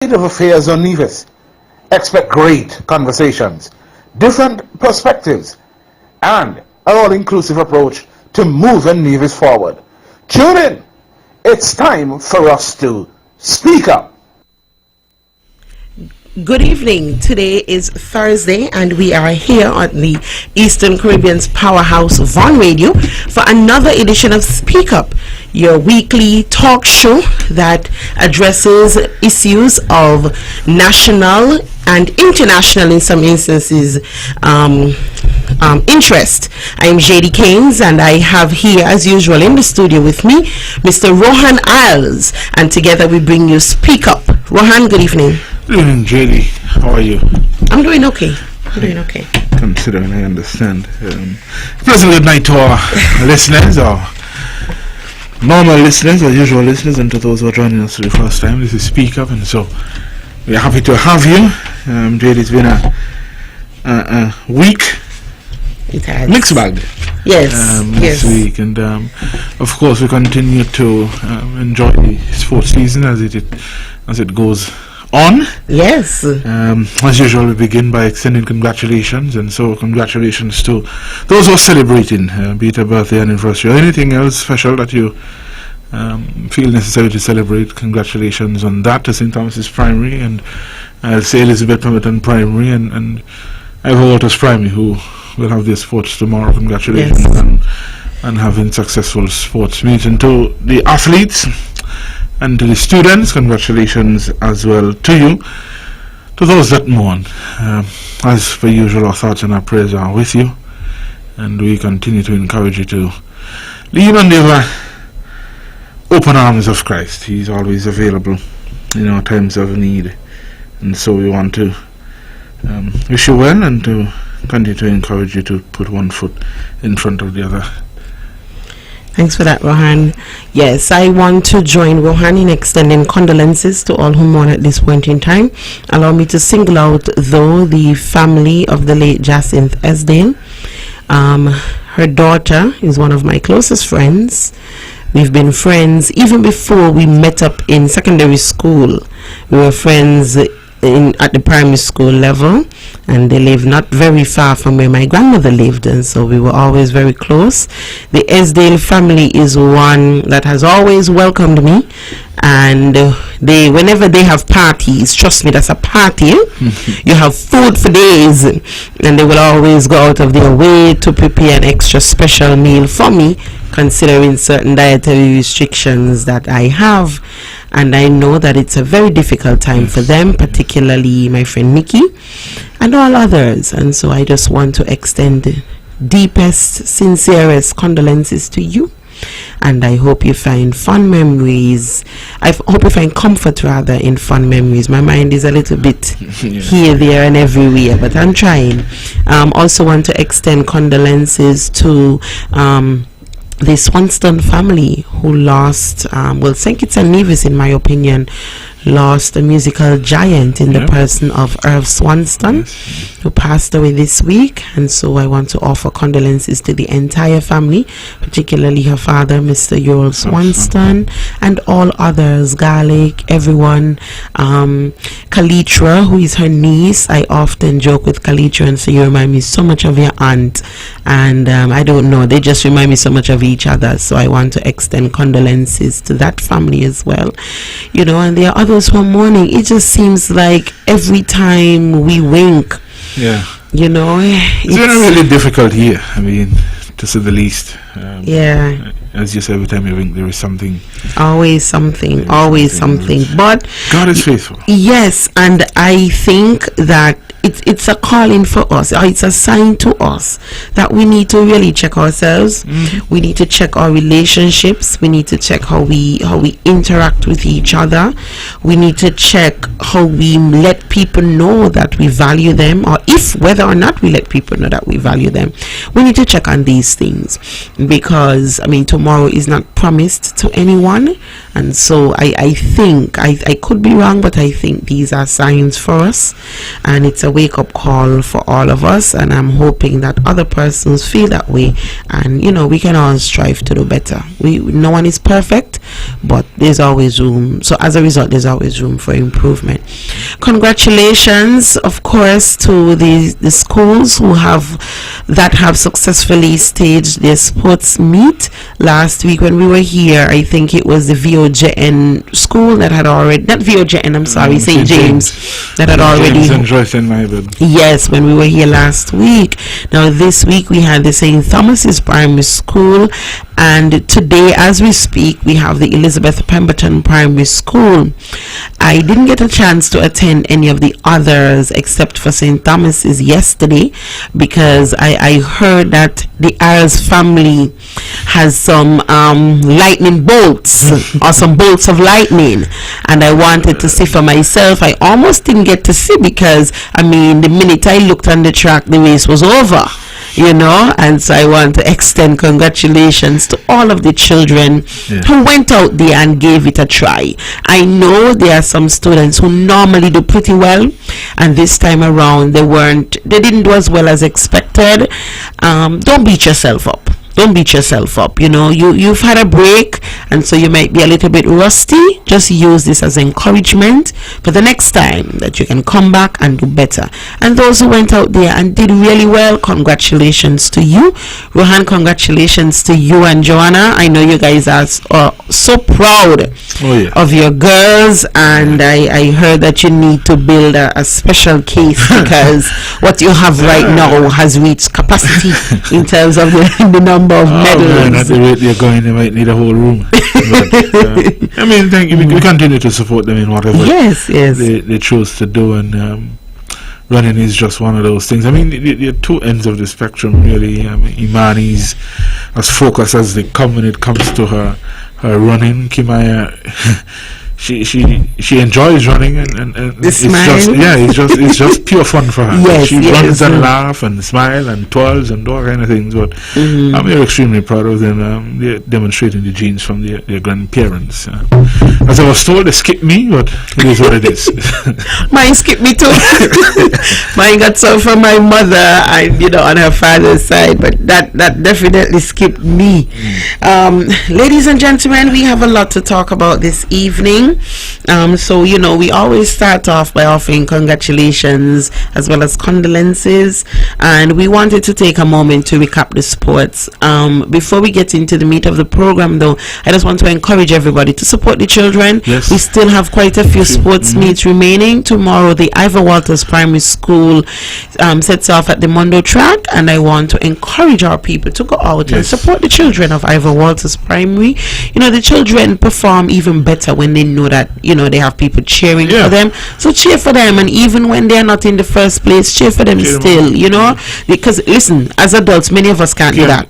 State of affairs on Nevis. Expect great conversations, different perspectives, and an all-inclusive approach to moving Nevis forward. Tune in. It's time for us to speak up. Good evening. Today is Thursday and we are here on the Eastern Caribbean's powerhouse Vaughan Radio for another edition of Speak Up, your weekly talk show that addresses issues of national and international, in some instances, interest. I'm Jaedee Caines and I have here, as usual, in the studio with me, Mr. Rohan Isles, and together we bring you Speak Up. Rohan, good evening. Good evening, Jaedee. How are you? I'm doing okay. Considering I understand. Pleasant good night to our listeners, our normal listeners, our usual listeners, and to those who are joining us for the first time. This is Speak Up, and so we are happy to have you. Jaedee, it's been a week. It has. Mixed bag. Yes. This week, and of course we continue to enjoy the sports season as it goes on. Yes. As usual, we begin by extending congratulations, and so congratulations to those who are celebrating, be it a birthday, anniversary, or anything else special that you feel necessary to celebrate. Congratulations on that to St. Thomas's Primary, and I'll say Elizabeth Pemberton Primary, and Ivor Waters Primary, who will have their sports tomorrow. Congratulations on having successful sports meets. And to the athletes and to the students, congratulations as well to you. To those that mourn, as per usual, our thoughts and our prayers are with you, and we continue to encourage you to lean on the open arms of Christ. He's always available in our times of need, and so we want to wish you well and to continue to encourage you to put one foot in front of the other. Thanks for that, Rohan. Yes, I want to join Rohan in extending condolences to all who mourn at this point in time. Allow me to single out, though, the family of the late Jacinth Esdale. Her daughter is one of my closest friends. We've been friends even before we met up in secondary school. We were friends at the primary school level, and they live not very far from where my grandmother lived, and so we were always very close. The Esdale family is one that has always welcomed me, and whenever they have parties, trust me, that's a party. You have food for days, and they will always go out of their way to prepare an extra special meal for me, considering certain dietary restrictions that I have. And I know that it's a very difficult time for them, particularly my friend Mickey and all others. And so I just want to extend deepest, sincerest condolences to you. And I hope you find fun memories. I hope you find comfort, rather, in fun memories. My mind is a little bit here, there, and everywhere, but I'm trying. Also want to extend condolences to the Swanston family who lost, St. Kitts and Nevis, in my opinion, lost a musical giant in the person of Irv Swanston, who passed away this week. And so I want to offer condolences to the entire family, particularly her father, Mr. Yoel Swanston, and all others, Garlic, everyone. Kalitra, who is her niece. I often joke with Kalitra and say, you remind me so much of your aunt. And I don't know, they just remind me so much of each other. So I want to extend condolences to that family as well. You know, and there are others who are mourning. It just seems like every time we wink, you know, it's been a really difficult year, I mean, to say the least. As you say, every time you wink, there is something. Always something. But God is faithful. Yes, and I think that it's a calling for us, or it's a sign to us that we need to really check ourselves. We need to check our relationships. We need to check how we interact with each other. We need to check how we let people know that we value them, or whether or not we let people know that we value them. We need to check on these things, because I mean, tomorrow is not promised to anyone, and so I think I could be wrong, but I think these are signs for us, and it's a a wake-up call for all of us, and I'm hoping that other persons feel that way, and we can all strive to do better. No one is perfect, but there's always room. So as a result, there's always room for improvement. Congratulations, of course, to the schools who have successfully staged their sports meet. Last week when we were here, I think it was the VOJN school that had already, not VOJN, I'm sorry, St. James, that had already, yes, when we were here last week. Now this week we had the St. Thomas's Primary School, and today as we speak we have the Elizabeth Pemberton Primary School. I didn't get a chance to attend any of the others except for St. Thomas's yesterday, because I heard that the Ayers family has some lightning bolts or some bolts of lightning, and I wanted to see for myself. I almost didn't get to see because the minute I looked on the track, the race was over, and so I want to extend congratulations to all of the children who went out there and gave it a try. I know there are some students who normally do pretty well, and this time around they didn't do as well as expected. Don't beat yourself up. Don't beat yourself up. You've had a break, and so you might be a little bit rusty. Just use this as encouragement for the next time that you can come back and do better. And those who went out there and did really well, congratulations to you. Rohan, congratulations to you and Joanna. I know you guys are so proud of your girls, and I heard that you need to build a special case because what you have right now has reached capacity in terms of the number of medals. Man, at the rate they're going, they might need a whole room. But, thank you. We continue to support them in whatever they choose to do, and running is just one of those things. The two ends of the spectrum, really. Imani's as focused as they come when it comes to her running. Kimaya, she enjoys running, and it's just pure fun for her. She runs and laugh and smile and twirls and all kind of things. But we're extremely proud of them. They're demonstrating the genes from their grandparents. As I was told, they skipped me, but it is what it is. Mine skipped me too. Mine got some from my mother, and on her father's side, but that definitely skipped me. Ladies and gentlemen, we have a lot to talk about this evening. So we always start off by offering congratulations as well as condolences, and we wanted to take a moment to recap the sports. Before we get into the meat of the program, though, I just want to encourage everybody to support the children. We still have quite a few sports meets remaining. Tomorrow the Ivor Walters Primary School sets off at the Mondo track, and I want to encourage our people to go out and support the children of Ivor Walters Primary. The children perform even better when they know that they have people cheering for them. So cheer for them, and even when they're not in the first place, cheer for them still. Because listen, as adults, many of us can't do that.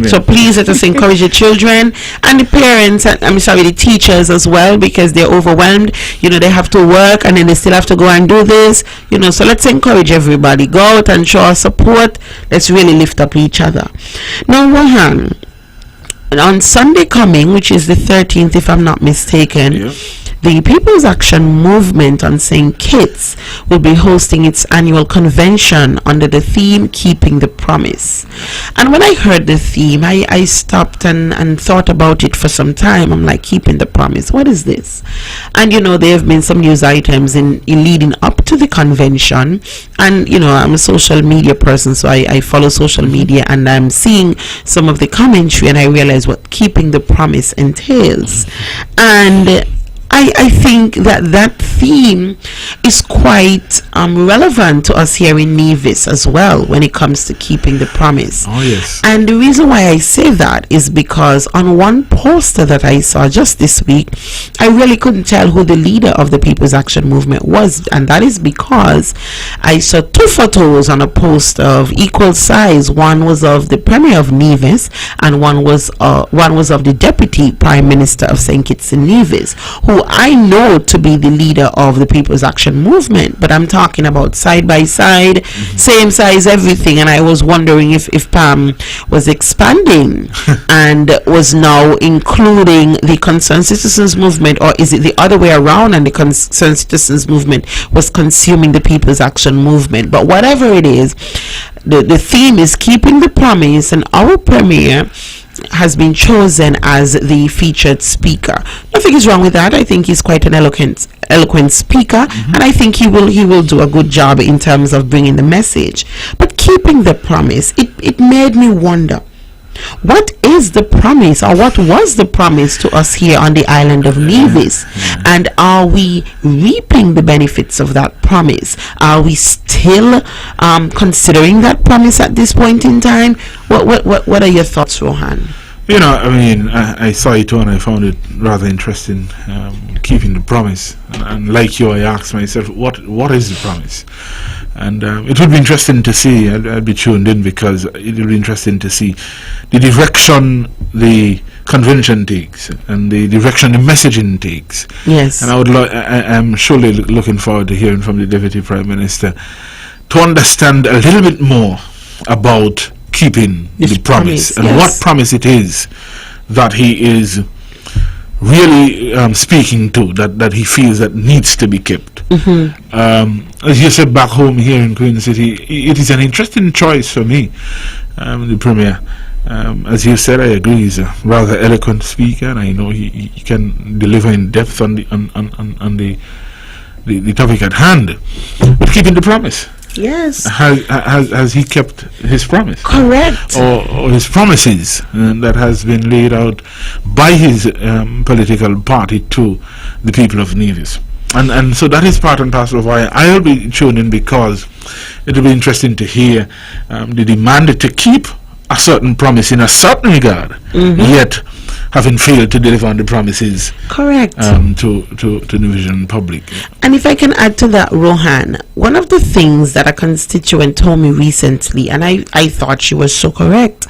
So please let us encourage the children and the parents, and the teachers as well, because they're overwhelmed. They have to work, and then they still have to go and do this. So let's encourage everybody. Go out and show our support. Let's really lift up each other. Now, Rohan, on Sunday coming, which is the 13th, if I'm not mistaken, the People's Action Movement on St. Kitts will be hosting its annual convention under the theme Keeping the Promise. And when I heard the theme, I stopped and thought about it for some time. I'm like, keeping the promise, what is this? And there have been some news items in leading up to the convention, and I'm a social media person, so I follow social media, and I'm seeing some of the commentary, and I realize what keeping the promise entails. And I think that theme is quite relevant to us here in Nevis as well when it comes to keeping the promise. And the reason why I say that is because on one poster that I saw just this week, I really couldn't tell who the leader of the People's Action Movement was, and that is because I saw two photos on a poster of equal size. One was of the Premier of Nevis, and one was of the Deputy Prime Minister of St. Kitts and Nevis, who I know to be the leader of the People's Action action movement, but I'm talking about side by side, same size, everything. And I was wondering if Pam was expanding and was now including the Concerned Citizens movement, or is it the other way around and the Concerned Citizens movement was consuming the People's Action movement? But whatever it is, the theme is keeping the promise, and our premier has been chosen as the featured speaker. Nothing is wrong with that. I think he's quite an eloquent speaker, and I think he will do a good job in terms of bringing the message. But keeping the promise, it made me wonder, what is the promise, or what was the promise to us here on the island of Nevis? And are we reaping the benefits of that promise? Are we still considering that promise at this point in time? What are your thoughts, Rohan? You know, I mean, I saw it and I found it rather interesting, keeping the promise. And like you, I asked myself, what is the promise? And it would be interesting to see. I'd be tuned in, because it would be interesting to see the direction the convention takes and the direction the messaging takes. Yes. And I'm surely looking forward to hearing from the Deputy Prime Minister to understand a little bit more about keeping the promise, and yes, what promise it is that he is really speaking to, that he feels that needs to be kept. As you said, back home here in Queen City, it is an interesting choice for me, the Premier. As you said, I agree, he's a rather eloquent speaker, and I know he can deliver in depth on the topic at hand. But keeping the promise. Yes. Has he kept his promise? Correct. Or his promises that has been laid out by his political party to the people of Nevis. And so that is part and parcel of why I'll be tuned in, because it will be interesting to hear the demand to keep a certain promise in a certain regard, yet having failed to deliver on the promises. Correct. To the Nevisian public. And if I can add to that, Rohan, one of the things that a constituent told me recently, and I thought she was so correct,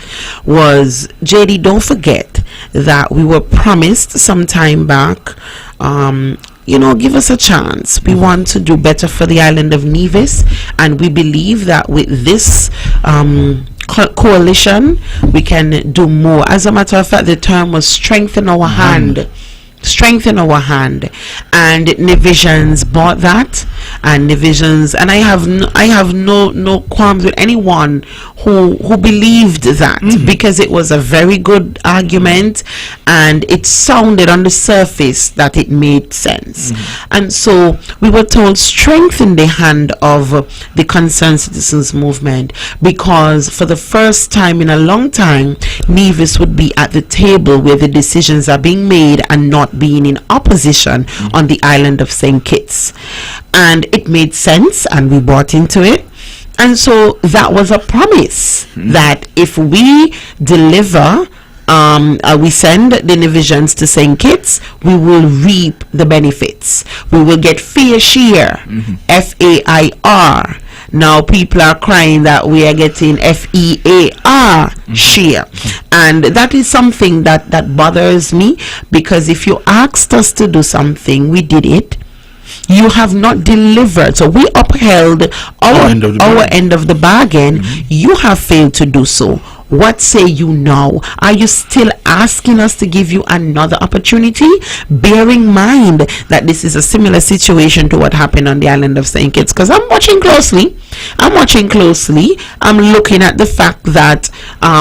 was, Jaedee, don't forget that we were promised some time back, give us a chance. We want to do better for the island of Nevis, and we believe that with this coalition we can do more. As a matter of fact, the term was strengthen our hand, and Nevisians bought that, and Nevisians, and I have no qualms with anyone who believed that, because it was a very good argument, and it sounded on the surface that it made sense. And so we were told, strengthen the hand of the Concerned Citizens movement, because for the first time in a long time, Nevis would be at the table where the decisions are being made and not being in opposition on the island of St. Kitts. And it made sense, and we bought into it. And so that was a promise that if we deliver, we send the Nevisians to St. Kitts, we will reap the benefits. We will get fair share, FAIR. Now people are crying that we are getting FEAR share, and that is something that bothers me, because if you asked us to do something, we did it. You have not delivered, so we upheld our end of the bargain. You have failed to do so. What say you now? Are you still asking us to give you another opportunity? Bearing in mind that this is a similar situation to what happened on the island of St. Kitts, because I'm watching closely. I'm looking at the fact that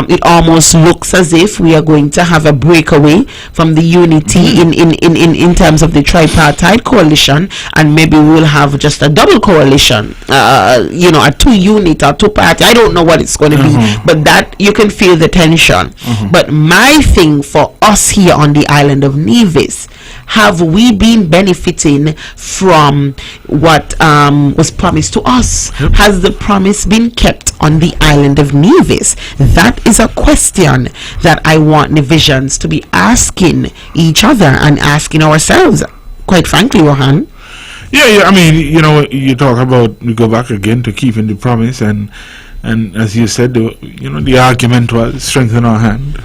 it almost looks as if we are going to have a breakaway from the unity in terms of the tripartite coalition, and maybe we'll have just a double coalition, a 2-unit or 2-party. I don't know what it's going to be, but that you can feel the tension. But my thing for us here on the island of Nevis, have we been benefiting from what was promised to us? Has the promise been kept on the island of Nevis? That is a question that I want Nevisians to be asking each other and asking ourselves, quite frankly, Rohan. Yeah, I mean, you talk about, we go back again to keeping the promise, and as you said, the argument was strengthen our hand,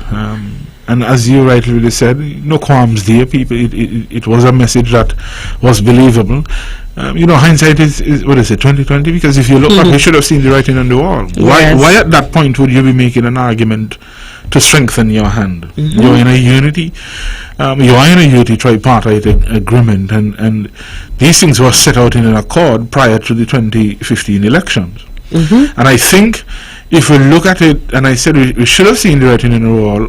and as you rightly said, no qualms there. People, it was a message that was believable. hindsight is what is it, 2020? Because if you look back, you should have seen the writing on the wall. Yes. Why at that point would you be making an argument to strengthen your hand? You're in a unity. You are in a unity tripartite agreement, and these things were set out in an accord prior to the 2015 elections. And I think if we look at it, and I said we should have seen the writing on the wall,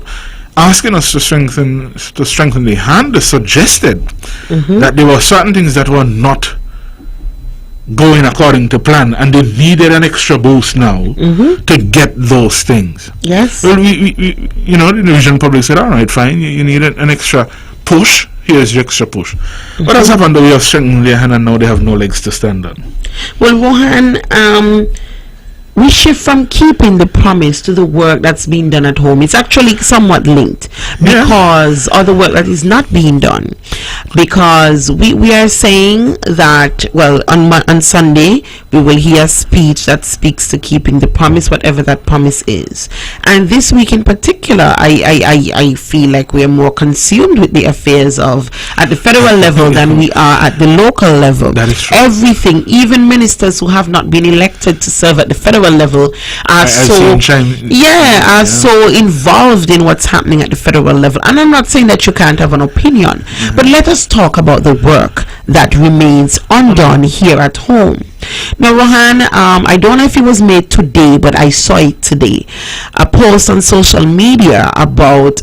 asking us to strengthen the hand suggested that there were certain things that were not going according to plan, and they needed an extra boost now to get those things. Yes. Well, we the Division Public said, all right, fine, you need an extra push. Here's your extra push. What has happened? We have strengthened their hand, and now they have no legs to stand on. Well, Rohan, we shift from keeping the promise to the work that's being done at home. It's actually somewhat linked because of the work that is not being done. Because we are saying that, well, on Sunday we will hear a speech that speaks to keeping the promise, whatever that promise is. And this week in particular, I feel like we are more consumed with the affairs of at the federal level than we are at the local level. That is true. Everything, even ministers who have not been elected to serve at the federal level are so involved in what's happening at the federal level. And I'm not saying that you can't have an opinion, but let us talk about the work that remains undone here at home. Now, Rohan, I don't know if it was made today, but I saw it today. A post on social media about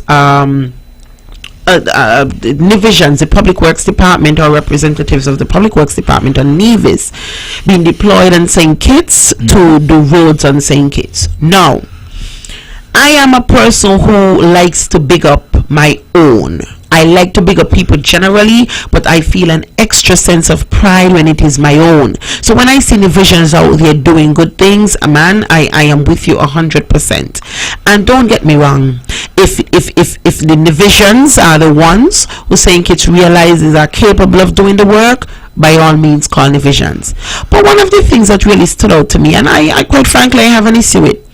divisions, the Public Works Department, or representatives of the Public Works Department on Nevis being deployed on St. Kitts to do roads on St. Kitts. Now, I am a person who likes to big up my own. I like to big up people generally, but I feel an extra sense of pride when it is my own. So when I see Divisions out there doing good things, man, I am with you 100%. And don't get me wrong, if the Divisions are the ones who St. Kitts realizes are capable of doing the work, by all means call Divisions. But one of the things that really stood out to me, and I quite frankly I have an issue with,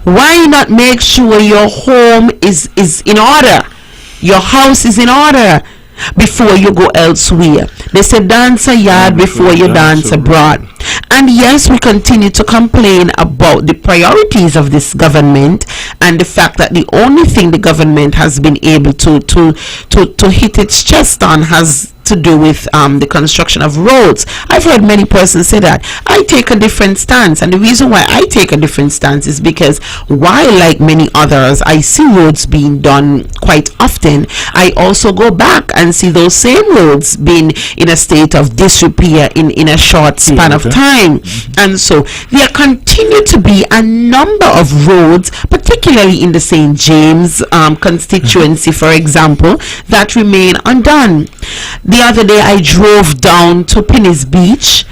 why not make sure your home is in order? Your house is in order before you go elsewhere. They say dance a yard before you dance abroad. And yes, we continue to complain about the priorities of this government and the fact that the only thing the government has been able to hit its chest on has to do with the construction of roads. I've heard many persons say that. I take a different stance, and the reason why I take a different stance is because while, like many others, I see roads being done quite often, I also go back and see those same roads being in a state of disrepair in a short span of time. And so there continue to be a number of roads, particularly in the St. James constituency, for example, that remain undone. The other day I drove down to Penny's Beach,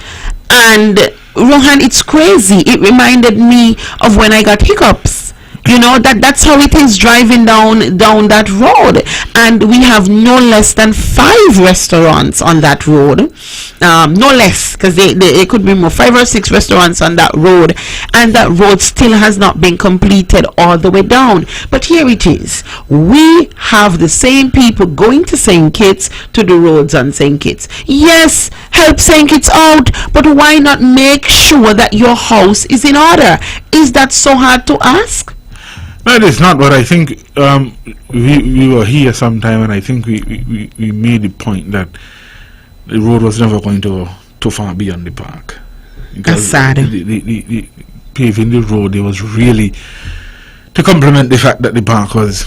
and Rohan, it's crazy. It reminded me of when I got hiccups. You know, that's how it is driving down that road, and we have no less than 5 restaurants on that road, no less, because they could be more, 5 or 6 restaurants on that road, and that road still has not been completed all the way down. But here it is, we have the same people going to St. Kitts to do roads on St. Kitts. Yes, help St. Kitts out, but why not make sure that your house is in order? Is that so hard to ask? No, it is not, but I think we were here sometime, and I think we made the point that the road was never going to go too far beyond the park. That's sad. The paving the road, it was really to complement the fact that the park was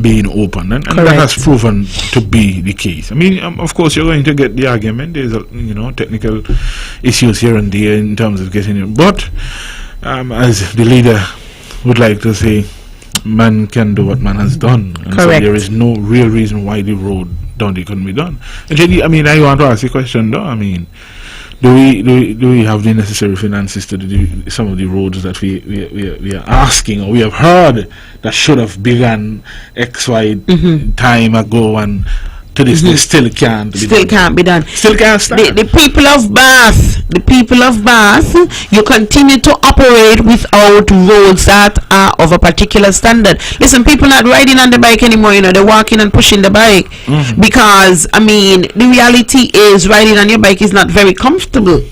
being open, and that has proven to be the case. I mean, of course, you're going to get the argument. There's technical issues here and there in terms of getting it, but as the leader would like to say, man can do what man has done, and so there is no real reason why the road down there couldn't be done. And Jaedee, I mean, I want to ask you a question though. I mean, do we have the necessary finances to do some of the roads that we are asking, or we have heard that should have begun XY time ago, and to this day still can't be Still done. can't be done. Still can't start. The people of Bath, you continue to operate without roads that are of a particular standard. Listen, people not riding on the bike anymore, they're walking and pushing the bike. Because, the reality is riding on your bike is not very comfortable.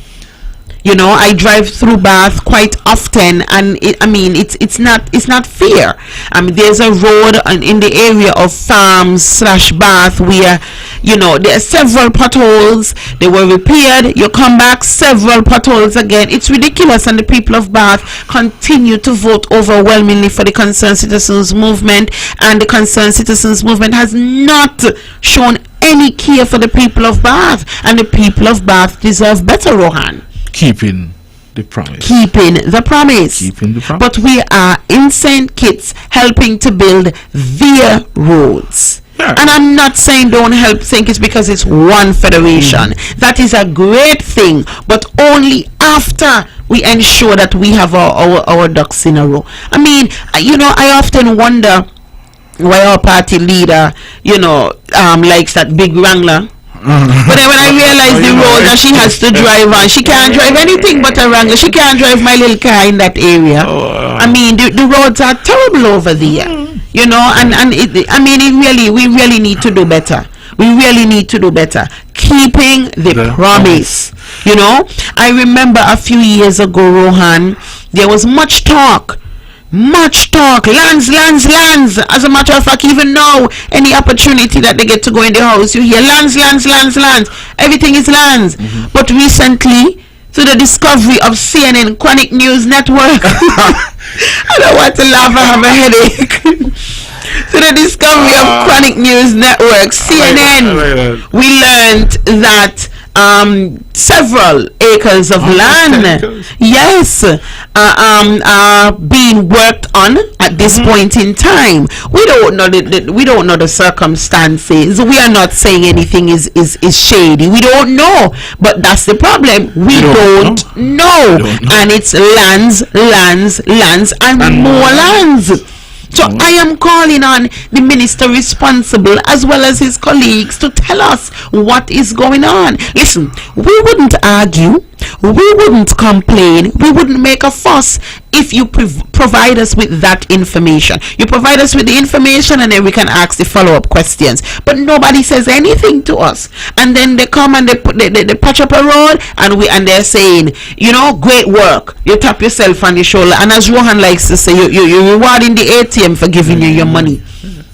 I drive through Bath quite often, and it's not fair. There's a road in the area of Farms/Bath where, there are several potholes. They were repaired. You come back, several potholes again. It's ridiculous, and the people of Bath continue to vote overwhelmingly for the Concerned Citizens Movement, and the Concerned Citizens Movement has not shown any care for the people of Bath, and the people of Bath deserve better, Rohan. Keeping the promise. But we are in St. Kitts helping to build their roads. Yeah. And I'm not saying don't help St. Kitts because it's one federation. That is a great thing, but only after we ensure that we have our ducks in a row. I often wonder why our party leader, likes that big Wrangler. But then when I realize the road that she has to drive on, she can't drive anything but a Wrangler. She can't drive my little car in that area. The roads are terrible over there. We really need to do better. Keeping the promise. I remember a few years ago, Rohan, there was much talk. Lands. As a matter of fact, even now, any opportunity that they get to go in the house, you hear lands. Everything is lands. But recently, through the discovery of CNN, Chronic News Network, I don't want to laugh, I have a headache. Through the discovery of Chronic News Network, CNN, we learned that several acres of land, are being worked on at this point in time. We don't know the circumstances. We are not saying anything is shady. We don't know, but that's the problem. We don't know. And it's lands, and more lands. So I am calling on the minister responsible as well as his colleagues to tell us what is going on. Listen, we wouldn't argue, we wouldn't complain, we wouldn't make a fuss if you provide us with that information. You provide us with the information and then we can ask the follow-up questions. But nobody says anything to us. And then they come and they patch up a road and they're saying, great work. You tap yourself on the shoulder. And as Rohan likes to say, you're rewarding the ATM for giving you your money.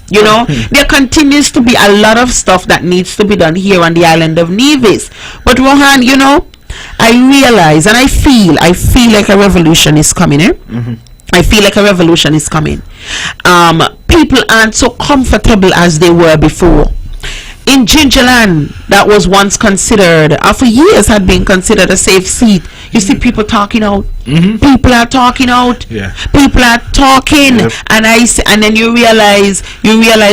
There continues to be a lot of stuff that needs to be done here on the island of Nevis. But Rohan, I realize and I feel like a revolution is coming. I feel like a revolution is coming. People aren't so comfortable as they were before. In Gingerland, that was once considered, for years had been considered a safe seat. You see people talking out. People are talking out. People are talking. Yep. And then you realize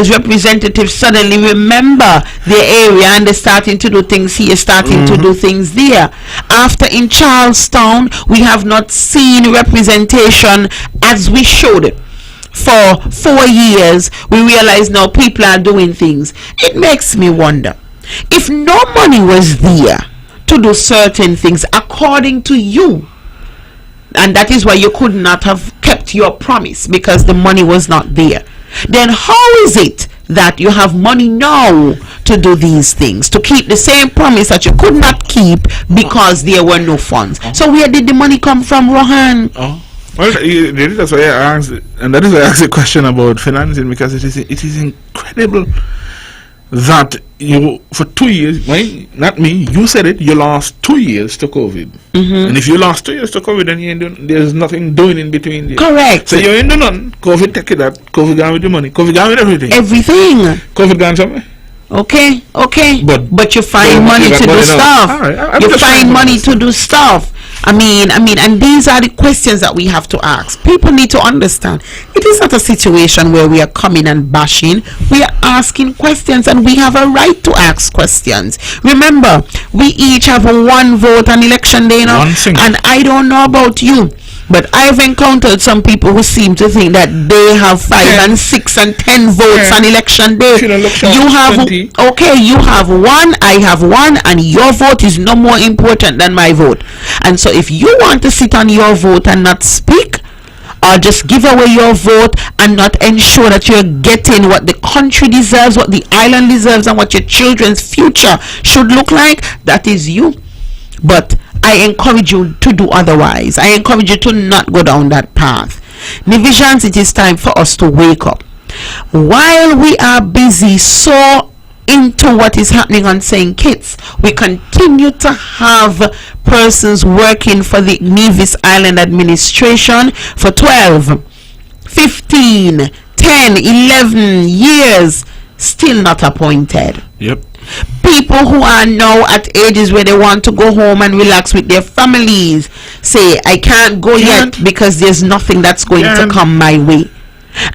representatives suddenly remember their area and they're starting to do things here, starting to do things there. After in Charlestown, we have not seen representation as we should. For 4 years, we realize now people are doing things. It makes me wonder, if no money was there to do certain things according to you, and that is why you could not have kept your promise because the money was not there, then how is it that you have money now to do these things, to keep the same promise that you could not keep because there were no funds? So where did the money come from, Rohan? Well, that's why I asked, and that is why I asked the question about financing, because it is incredible that you, for 2 years, not me, you said it, you lost 2 years to COVID. And if you lost 2 years to COVID, then there's nothing doing in between there. Correct. So you're in the none, COVID take it that, COVID gone with the money, COVID gone with everything. COVID gone somewhere. Okay. But you find money to do stuff. Right. You find money to do stuff. I mean, and these are the questions that we have to ask. People need to understand. It is not a situation where we are coming and bashing. We are asking questions, and we have a right to ask questions. Remember, we each have one vote on election day, and I don't know about you, But I've encountered some people who seem to think that they have 5 and 6 and 10 votes on election day. You have 20. okay, you have one, I have one, and your vote is no more important than my vote. And so if you want to sit on your vote and not speak, or just give away your vote and not ensure that you're getting what the country deserves, what the island deserves, and what your children's future should look like, that is you. But I encourage you to do otherwise. I encourage you to not go down that path. Divisions, it is time for us to wake up. While we are busy so into what is happening on St. Kitts, we continue to have persons working for the Nevis Island administration for 12, 15, 10, 11 years, still not appointed. Yep. People who are now at ages where they want to go home and relax with their families say, I can't go yet because there's nothing that's going to come my way.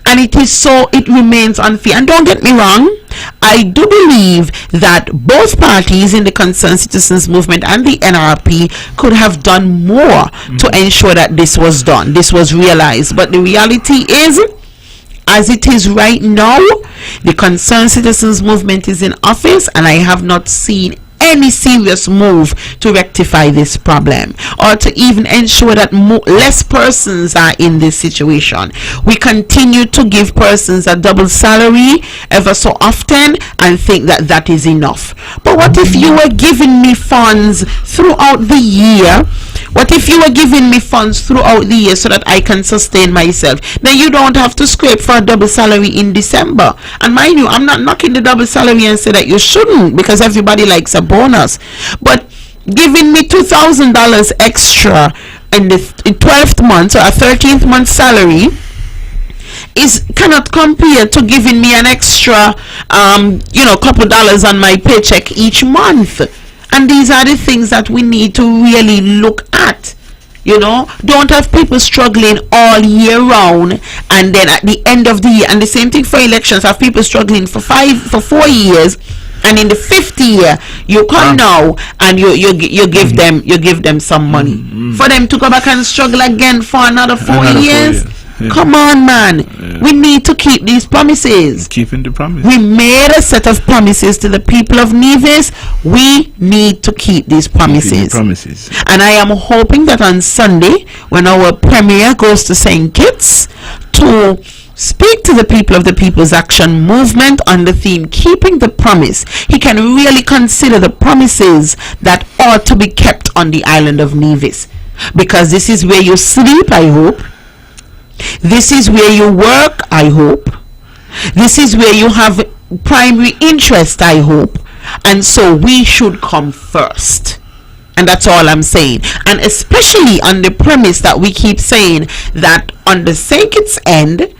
And it remains unfair. And don't get me wrong, I do believe that both parties in the Concerned Citizens Movement and the NRP could have done more to ensure that this was done, this was realized. But the reality is, as it is right now, the Concerned Citizens Movement is in office, and I have not seen any serious move to rectify this problem or to even ensure that less persons are in this situation. We continue to give persons a double salary ever so often and think that that is enough. But what if you were giving me funds throughout the year? What if you were giving me funds throughout the year so that I can sustain myself? Then you don't have to scrape for a double salary in December. And mind you, I'm not knocking the double salary and say that you shouldn't, because everybody likes a bonus. But giving me $2,000 extra in the 12th month or a 13th month salary cannot compare to giving me an extra couple dollars on my paycheck each month. And these are the things that we need to really look at. Don't have people struggling all year round, and then at the end of the year, and the same thing for elections, have people struggling for 4 years, and in the 5th year you come now and you give them some money for them to go back and struggle again for another 4 years. Yeah. Come on, man. Yeah. We need to keep these promises. Keeping the promise. We made a set of promises to the people of Nevis. We need to keep these promises. And I am hoping that on Sunday, when our premier goes to St. Kitts to speak to the people of the People's Action Movement on the theme Keeping the Promise, he can really consider the promises that ought to be kept on the island of Nevis. Because this is where you sleep, I hope. This is where you work, I hope. This is where you have primary interest, I hope. And so we should come first. And that's all I'm saying. And especially on the premise that we keep saying that on the St. Kitts end,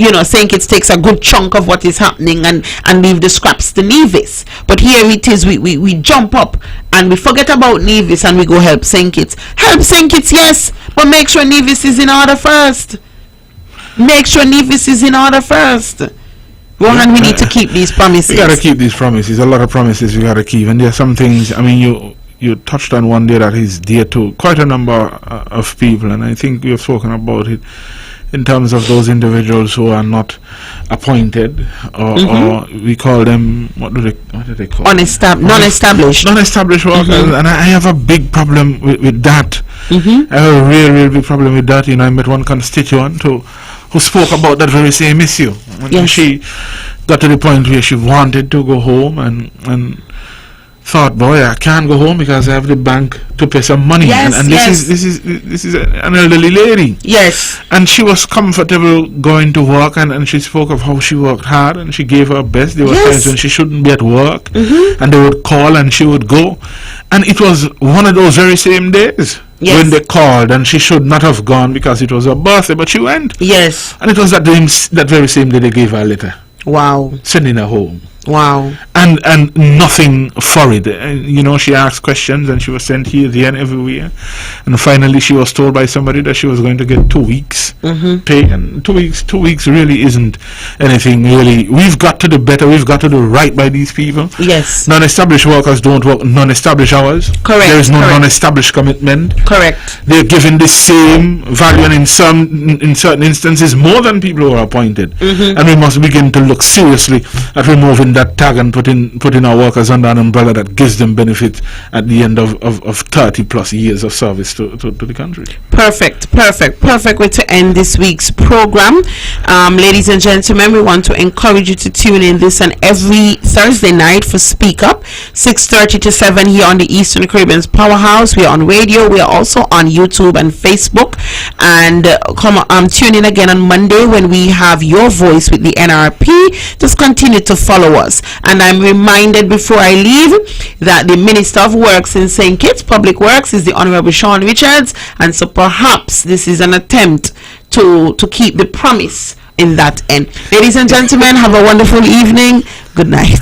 St. Kitts takes a good chunk of what is happening and leave the scraps to Nevis. But here it is, we jump up and we forget about Nevis and we go help St. Kitts. Help St. Kitts, yes, but make sure Nevis is in order first. Make sure Nevis is in order first. Rohan, we need to keep these promises. We gotta keep these promises. A lot of promises we gotta keep, and there are some things. I mean, you touched on one day that is dear to quite a number of people, and I think you've spoken about it in terms of those individuals who are not appointed, or we call them, what do they call non-established workers, and I have a big problem with that. I have a real big problem with that. I met one constituent who spoke about that very same issue. And she got to the point where she wanted to go home and thought, boy, I can't go home because I have the bank to pay some money. This is an elderly lady. Yes. And she was comfortable going to work, and she spoke of how she worked hard and she gave her best. There were times when she shouldn't be at work, and they would call and she would go. And it was one of those very same days when they called, and she should not have gone because it was her birthday, but she went. Yes. And it was that very same day they gave her a letter. Wow. Sending her home. Wow. And nothing for it. You know, she asked questions and she was sent here, there, and everywhere. And finally, she was told by somebody that she was going to get 2 weeks pay. And 2 weeks really isn't anything really. We've got to do better. We've got to do right by these people. Yes. Non-established workers don't work non-established hours. Correct. There is no correct. non-established commitment. Correct. They're given the same value, and in certain instances more than people who are appointed. And we must begin to look seriously at removing that tag and putting our workers under an umbrella that gives them benefit at the end of 30 plus years of service to the country. Perfect way to end this week's program. Ladies and gentlemen, we want to encourage you to tune in this and every Thursday night for Speak Up, 6:30 to 7 here on the Eastern Caribbean's Powerhouse. We are on radio. We are also on YouTube and Facebook. And tune in again on Monday when we have Your Voice with the NRP. Just continue to follow us. And I'm reminded before I leave that the Minister of Works in St. Kitts Public Works is the Honorable Sean Richards, and so perhaps this is an attempt to keep the promise in that end. Ladies and gentlemen, have a wonderful evening. Good night.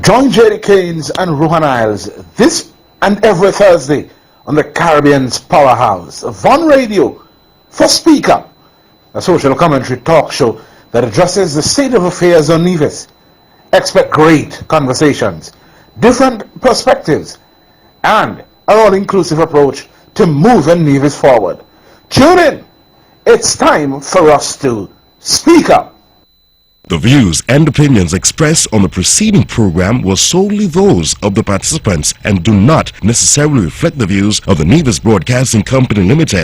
Join Jaedee Caines and Rohan Isles this and every Thursday on the Caribbean's Powerhouse, Von Radio, for Speak Up, a social commentary talk show that addresses the state of affairs on Nevis. Expect great conversations, different perspectives, and an all-inclusive approach to moving Nevis forward. Tune in. It's time for us to speak up. The views and opinions expressed on the preceding program were solely those of the participants and do not necessarily reflect the views of the Nevis Broadcasting Company Limited.